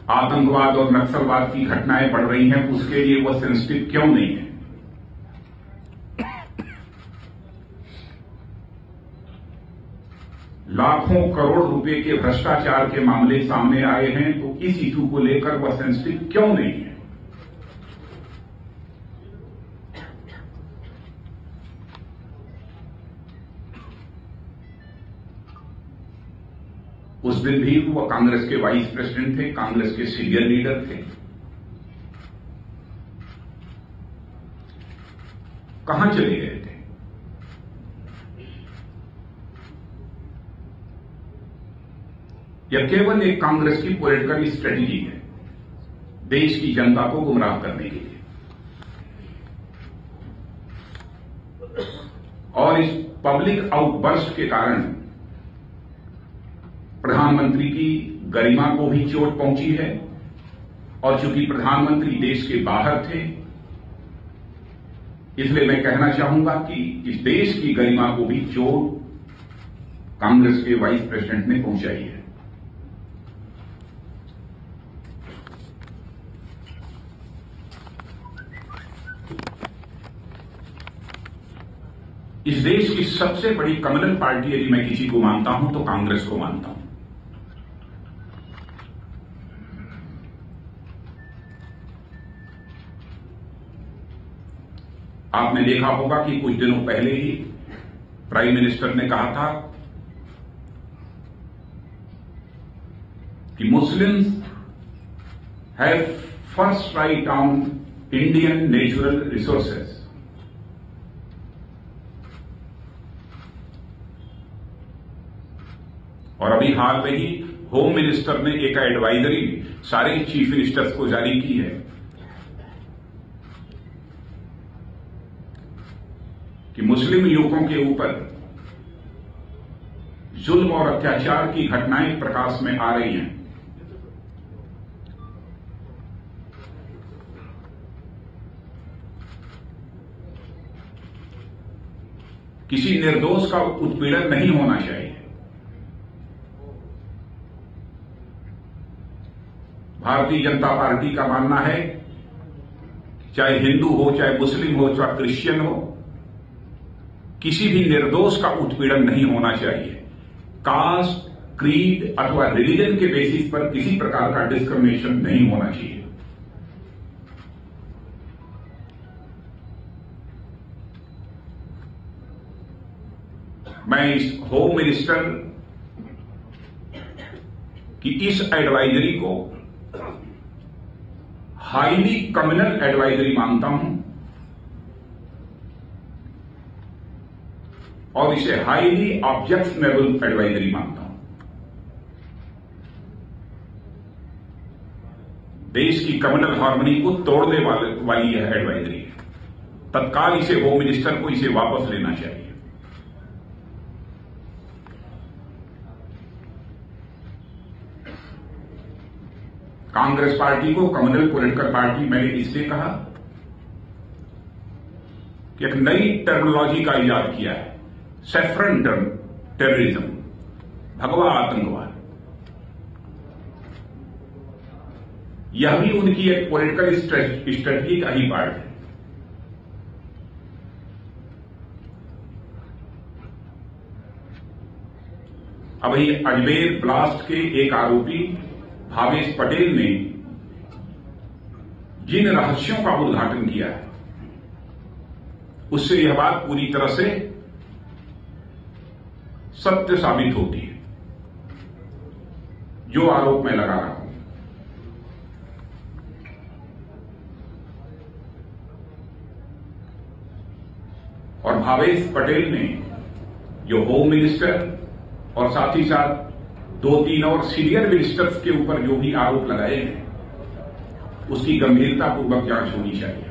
आतंकवाद और नक्सलवाद की घटनाएं बढ़ रही हैं, उसके लिए वह सेंसिटिव क्यों नहीं है? लाखों करोड़ रुपए के भ्रष्टाचार के मामले सामने आए हैं, तो इस इशू को लेकर वह सेंसिटिव क्यों नहीं है? उस दिन भी वो कांग्रेस के वाइस प्रेसिडेंट थे, कांग्रेस के सीनियर लीडर थे। कहां चले गए थे? यह केवल एक कांग्रेस की पॉलिटिकल स्ट्रेटजी है, देश की जनता को गुमराह करने के लिए। और इस पब्लिक आउटबर्स्ट के कारण प्रधानमंत्री की गरिमा को भी चोट पहुंची है, और चूंकि प्रधानमंत्री देश के बाहर थे, इसलिए मैं कहना चाहूंगा कि इस देश की गरिमा को भी चोट कांग्रेस के वाइस प्रेसिडेंट ने पहुंचाई है। इस देश की सबसे बड़ी कम्युनल पार्टी यदि मैं किसी को मानता हूं तो कांग्रेस को मानता हूं। आपने देखा होगा कि कुछ दिनों पहले ही प्राइम मिनिस्टर ने कहा था कि Muslims have first right on Indian natural resources. और अभी हाल में ही होम मिनिस्टर ने एक एडवाइजरी सारे चीफ मिनिस्टर्स को जारी की है कि मुस्लिम युवकों के ऊपर जुल्म और अत्याचार की घटनाएं प्रकाश में आ रही हैं। किसी निर्दोष का उत्पीड़न नहीं होना चाहिए। भारतीय जनता पार्टी का मानना है चाहे हिंदू हो, चाहे मुस्लिम हो, चाहे क्रिश्चियन हो, किसी भी निर्दोष का उत्पीड़न नहीं होना चाहिए। कास्ट, क्रीड अथवा रिलीजन के बेसिस पर किसी प्रकार का डिस्क्रिमिनेशन नहीं होना चाहिए। मैं इस होम मिनिस्टर की इस एडवाइजरी को हाईली कम्युनल एडवाइजरी मानता हूं और इसे हाईली ऑब्जेक्शनेबल एडवाइजरी मानता हूं। देश की कम्युनल हार्मनी को तोड़ने वाली यह एडवाइजरी है। तत्काल इसे होम मिनिस्टर को इसे वापस लेना चाहिए। कांग्रेस पार्टी को कम्युनल पॉलिटिकल पार्टी मैंने इसलिए कहा कि एक नई टर्मिनोलॉजी का इजाद किया है, सैफ्रन टेररिज्म, भगवा आतंकवाद। यह भी उनकी एक पॉलिटिकल स्ट्रेटजी का ही पार्ट है। अभी अजमेर ब्लास्ट के एक आरोपी भावेश पटेल ने जिन रहस्यों का उद्घाटन किया है, उससे यह बात पूरी तरह से सत्य साबित होती है जो आरोप मैं लगा रहा हूं। और भावेश पटेल ने जो होम मिनिस्टर और साथ ही साथ 2-3 और सीनियर मिनिस्टर्स के ऊपर जो भी आरोप लगाए हैं, उसकी गंभीरतापूर्वक जांच होनी चाहिए।